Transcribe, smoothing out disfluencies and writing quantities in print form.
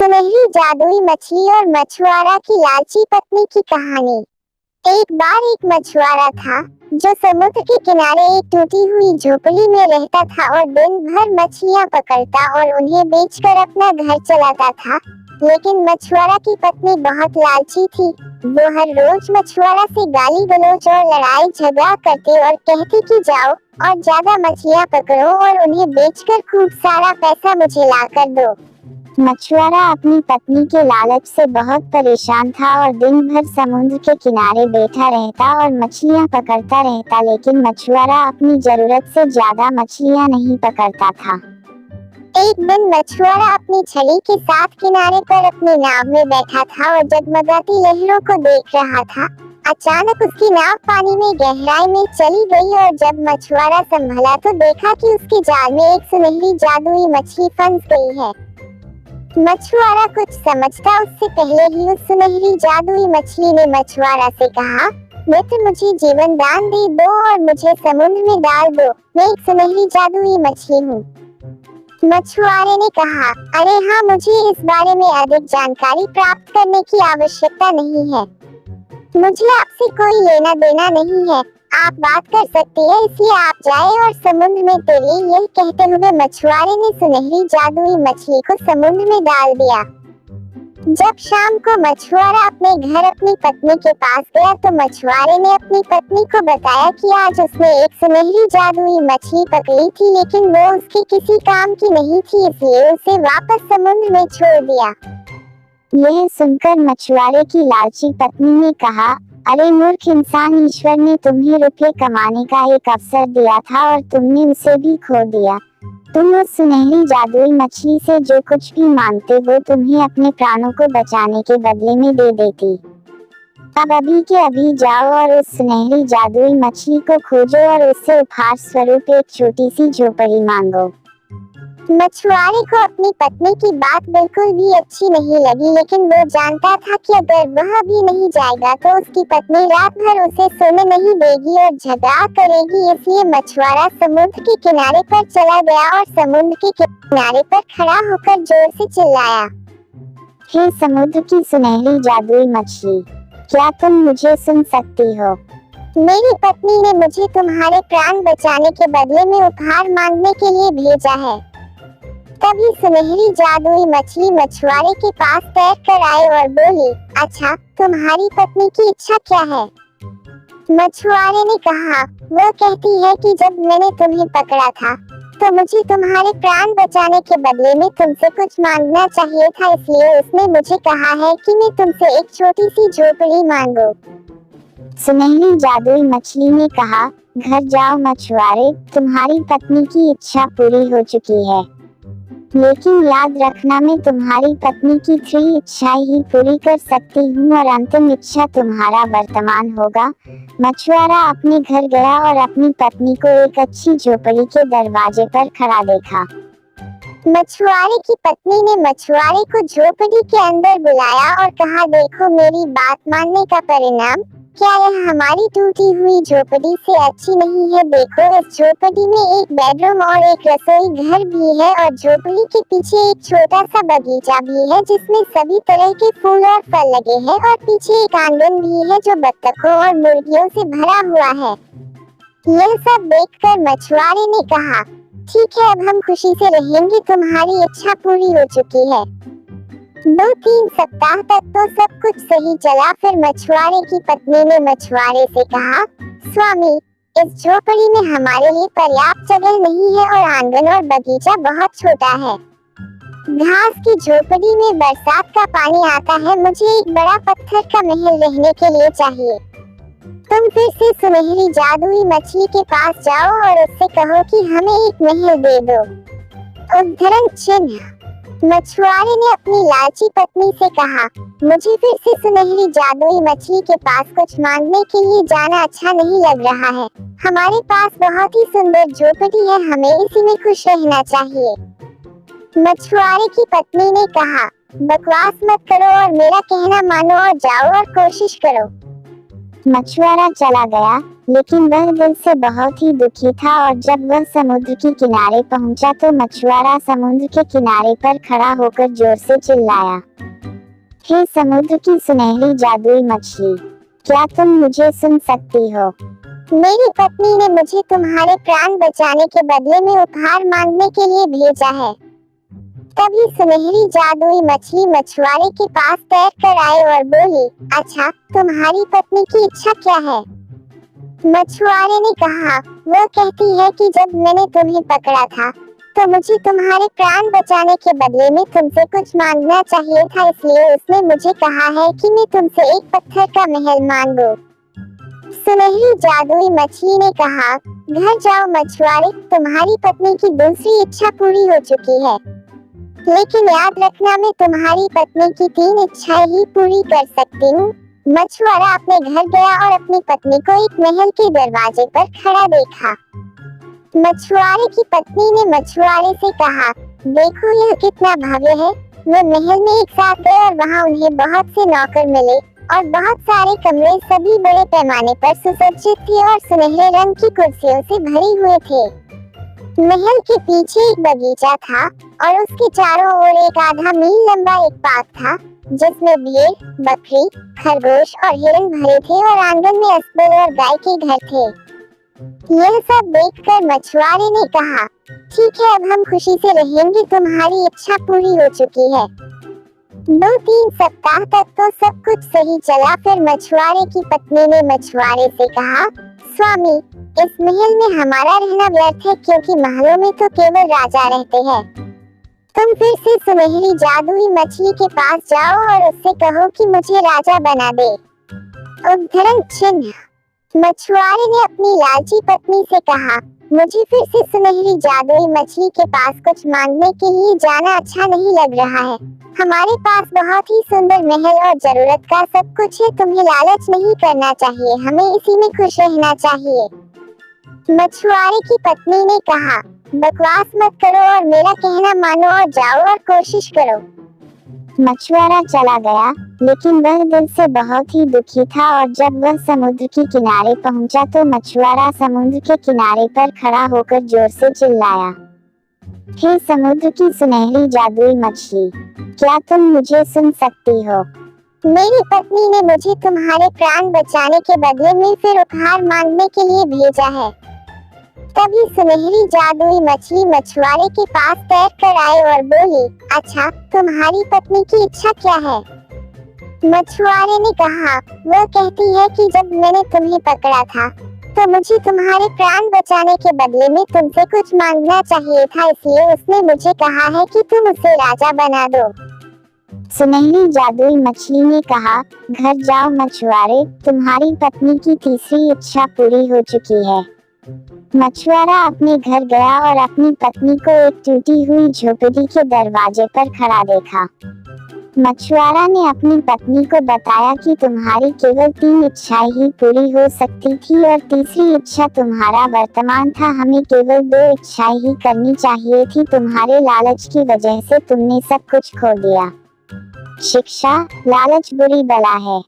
सुनहरी जादुई मछली और मछुआरा की लालची पत्नी की कहानी। एक बार एक मछुआरा था जो समुद्र के किनारे एक टूटी हुई झोपड़ी में रहता था और दिन भर मछलियां पकड़ता और उन्हें बेचकर अपना घर चलाता था। लेकिन मछुआरा की पत्नी बहुत लालची थी। वो हर रोज मछुआरा से गाली गलौज और लड़ाई झगड़ा करती और कहती कि जाओ और ज्यादा मछलियां पकड़ो और उन्हें बेचकर खूब सारा पैसा मुझे लाकर दो। मछुआरा अपनी पत्नी के लालच से बहुत परेशान था और दिन भर समुद्र के किनारे बैठा रहता और मछलियां पकड़ता रहता, लेकिन मछुआरा अपनी जरूरत से ज्यादा मछलियां नहीं पकड़ता था। एक दिन मछुआरा अपनी छड़ी के साथ किनारे पर अपनी नाव में बैठा था और जगमगाती लहरों को देख रहा था। अचानक उसकी नाव पानी में गहराई में चली गई और जब मछुआरा संभला तो देखा कि उसके जाल में एक सुनहरी जादुई मछली फंस गई है। मछुआरा कुछ समझता उससे पहले ही उस सुनहरी जादुई मछली ने मछुआरा से कहा, मित्र मुझे जीवन दान दे दो और मुझे समुद्र में डाल दो, मैं एक सुनहरी जादुई मछली हूँ। मछुआरे ने कहा, अरे हाँ, मुझे इस बारे में अधिक जानकारी प्राप्त करने की आवश्यकता नहीं है। मुझे आपसे कोई लेना देना नहीं है। आप बात कर सकती है, इसलिए आप जाए और समुद्र में तैरिए। यह कहते हुए मछुआरे ने सुनहरी जादुई मछली को समुद्र में डाल दिया। जब शाम को मछुआरा अपने घर अपनी पत्नी के पास गया तो मछुआरे ने अपनी पत्नी को बताया कि आज उसने एक सुनहरी जादुई मछली पकड़ी थी, लेकिन वो उसके किसी काम की नहीं थी, इसलिए उसे वापस समुद्र में छोड़ दिया। यह सुनकर मछुआरे की लालची पत्नी ने कहा, अरे मूर्ख इंसान, ईश्वर ने तुम्हें रुपये कमाने का एक अवसर दिया था और तुमने उसे भी खो दिया। तुम उस सुनहरी जादुई मछली से जो कुछ भी मांगते वो तुम्हें अपने प्राणों को बचाने के बदले में दे देती। अब अभी के अभी जाओ और उस सुनहरी जादुई मछली को खोजो और उससे उपहार स्वरूप एक छोटी सी झोपड़ी मांगो। मछुआरे को अपनी पत्नी की बात बिल्कुल भी अच्छी नहीं लगी, लेकिन वो जानता था कि अगर वह भी नहीं जाएगा तो उसकी पत्नी रात भर उसे सोने नहीं देगी और झगड़ा करेगी। इसलिए मछुआरा समुद्र के किनारे पर चला गया और समुद्र के किनारे पर खड़ा होकर जोर से चिल्लाया, हे समुद्र की सुनहरी जादुई मछली, क्या तुम मुझे सुन सकती हो? मेरी पत्नी ने मुझे तुम्हारे प्राण बचाने के बदले में उपहार मांगने के लिए भेजा है। तभी सुनहरी जादुई मछली मछुआरे के पास तैर कर आई और बोली, अच्छा, तुम्हारी पत्नी की इच्छा क्या है? मछुआरे ने कहा, वो कहती है कि जब मैंने तुम्हें पकड़ा था तो मुझे तुम्हारे प्राण बचाने के बदले में तुमसे कुछ मांगना चाहिए था, इसलिए उसने मुझे कहा है कि मैं तुमसे एक छोटी सी झोपड़ी मांगू। सुनहरी जादुई मछली ने कहा, घर जाओ मछुआरे, तुम्हारी पत्नी की इच्छा पूरी हो चुकी है, लेकिन याद रखना मैं तुम्हारी पत्नी की 3 इच्छाएं ही पूरी कर सकती हूँ और अंतिम इच्छा तुम्हारा वर्तमान होगा। मछुआरा अपने घर गया और अपनी पत्नी को एक अच्छी झोपड़ी के दरवाजे पर खड़ा देखा। मछुआरे की पत्नी ने मछुआरे को झोपड़ी के अंदर बुलाया और कहा, देखो, मेरी बात मानने का परिणाम क्या यह हमारी टूटी हुई झोपड़ी से अच्छी नहीं है? देखो, इस झोपड़ी में एक बेडरूम और एक रसोई घर भी है और झोपड़ी के पीछे एक छोटा सा बगीचा भी है जिसमें सभी तरह के फूल और फल लगे हैं और पीछे एक आंगन भी है जो बत्तखों और मुर्गियों से भरा हुआ है। यह सब देखकर मछुआरे ने कहा, ठीक है, अब हम खुशी से रहेंगे, तुम्हारी इच्छा पूरी हो चुकी है। 2-3 सप्ताह तक तो सब कुछ सही चला। फिर मछुआरे की पत्नी ने मछुआरे से कहा, स्वामी, इस झोपड़ी में हमारे लिए पर्याप्त जगह नहीं है और आंगन और बगीचा बहुत छोटा है। घास की झोपड़ी में बरसात का पानी आता है, मुझे एक बड़ा पत्थर का महल रहने के लिए चाहिए। तुम फिर से सुनहरी जादुई मछली के पास जाओ और उससे कहो कि हमें एक महल दे दो। उद्धरण चिन्ह। मछुआरे ने अपनी लालची पत्नी से कहा, मुझे फिर से सुनहरी जादुई मछली के पास कुछ मांगने के लिए जाना अच्छा नहीं लग रहा है। हमारे पास बहुत ही सुंदर झोपड़ी है, हमें इसी में खुश रहना चाहिए। मछुआरे की पत्नी ने कहा, बकवास मत करो और मेरा कहना मानो और जाओ और कोशिश करो। मछुआरा चला गया, लेकिन वह दिल से बहुत ही दुखी था और जब वह समुद्र के किनारे पहुंचा तो मछुआरा समुद्र के किनारे पर खड़ा होकर जोर से चिल्लाया, हे समुद्र की सुनहरी जादुई मछली, क्या तुम मुझे सुन सकती हो? मेरी पत्नी ने मुझे तुम्हारे प्राण बचाने के बदले में उपहार मांगने के लिए भेजा है। तभी सुनहरी जादुई मछली मछुआरे के पास तैर कर आए और बोली, अच्छा, तुम्हारी पत्नी की इच्छा क्या है? मछुआरे ने कहा, वो कहती है कि जब मैंने तुम्हें पकड़ा था तो मुझे तुम्हारे प्राण बचाने के बदले में तुमसे कुछ मांगना चाहिए था, इसलिए उसने मुझे कहा है कि मैं तुमसे एक पत्थर का महल मांगूं। सुनहरी जादुई मछली ने कहा, घर जाओ मछुआरे, तुम्हारी पत्नी की दूसरी इच्छा पूरी हो चुकी है, लेकिन याद रखना मैं तुम्हारी पत्नी की 3 इच्छाएं ही पूरी कर सकती हूँ। मछुआरा अपने घर गया और अपनी पत्नी को एक महल के दरवाजे पर खड़ा देखा। मछुआरे की पत्नी ने मछुआरे से कहा, देखो यह कितना भव्य है। वे महल में एक साथ गए और वहाँ उन्हें बहुत से नौकर मिले और बहुत सारे कमरे सभी बड़े पैमाने पर सुसज्जित थे और सुनहरे रंग की कुर्सियों से भरे हुए थे। महल के पीछे एक बगीचा था और उसके चारों ओर एक आधा मील लंबा एक बाग था, जिसमें भेड़, बकरी, खरगोश और हिरन भरे थे और आंगन में अस्बल और गाय के घर थे। यह सब देखकर मछुआरे ने कहा, ठीक है, अब हम खुशी से रहेंगे, तुम्हारी इच्छा पूरी हो चुकी है। 2-3 सप्ताह तक तो सब कुछ सही चला। फिर मछुआरे की पत्नी ने मछुआरे से कहा, स्वामी, इस महल में हमारा रहना व्यर्थ है, क्योंकि महलों में तो केवल राजा रहते हैं। तुम फिर से सुनहरी जादुई मछली के पास जाओ और उससे कहो कि मुझे राजा बना दे। उद्धरण चिन्ह। मछुआरे ने अपनी लालची पत्नी से कहा, मुझे फिर से सुनहरी जादुई मछली के पास कुछ मांगने के लिए जाना अच्छा नहीं लग रहा है। हमारे पास बहुत ही सुंदर महल और जरूरत का सब कुछ है, तुम्हें लालच नहीं करना चाहिए, हमें इसी में खुश रहना चाहिए। मछुआरे की पत्नी ने कहा, बकवास मत करो और मेरा कहना मानो और जाओ और कोशिश करो। मछुआरा चला गया, लेकिन वह दिल से बहुत ही दुखी था और जब वह समुद्र के किनारे पहुंचा तो मछुआरा समुद्र के किनारे पर खड़ा होकर जोर से चिल्लाया, हे समुद्र की सुनहरी जादुई मछली, क्या तुम मुझे सुन सकती हो? मेरी पत्नी ने मुझे तुम्हारे प्राण बचाने के बदले में फिर उपहार मांगने के लिए भेजा है। तभी सुनहरी जादुई मछली मछुआरे के पास तैर कर आए और बोली, अच्छा, तुम्हारी पत्नी की इच्छा क्या है? मछुआरे ने कहा, वो कहती है कि जब मैंने तुम्हें पकड़ा था तो मुझे तुम्हारे प्राण बचाने के बदले में तुमसे कुछ मांगना चाहिए था, इसलिए उसने मुझे कहा है कि तुम उसे राजा बना दो। सुनहरी जादुई मछली ने कहा, घर जाओ मछुआरे, तुम्हारी पत्नी की तीसरी इच्छा पूरी हो चुकी है। मछुआरा अपने घर गया और अपनी पत्नी को एक टूटी हुई झोपड़ी के दरवाजे पर खड़ा देखा। मछुआरा ने अपनी पत्नी को बताया कि तुम्हारी केवल 3 इच्छाएं ही पूरी हो सकती थी और तीसरी इच्छा तुम्हारा वर्तमान था, हमें केवल 2 इच्छाएं ही करनी चाहिए थी, तुम्हारे लालच की वजह से तुमने सब कुछ खो दिया। शिक्षा, लालच बुरी बला है।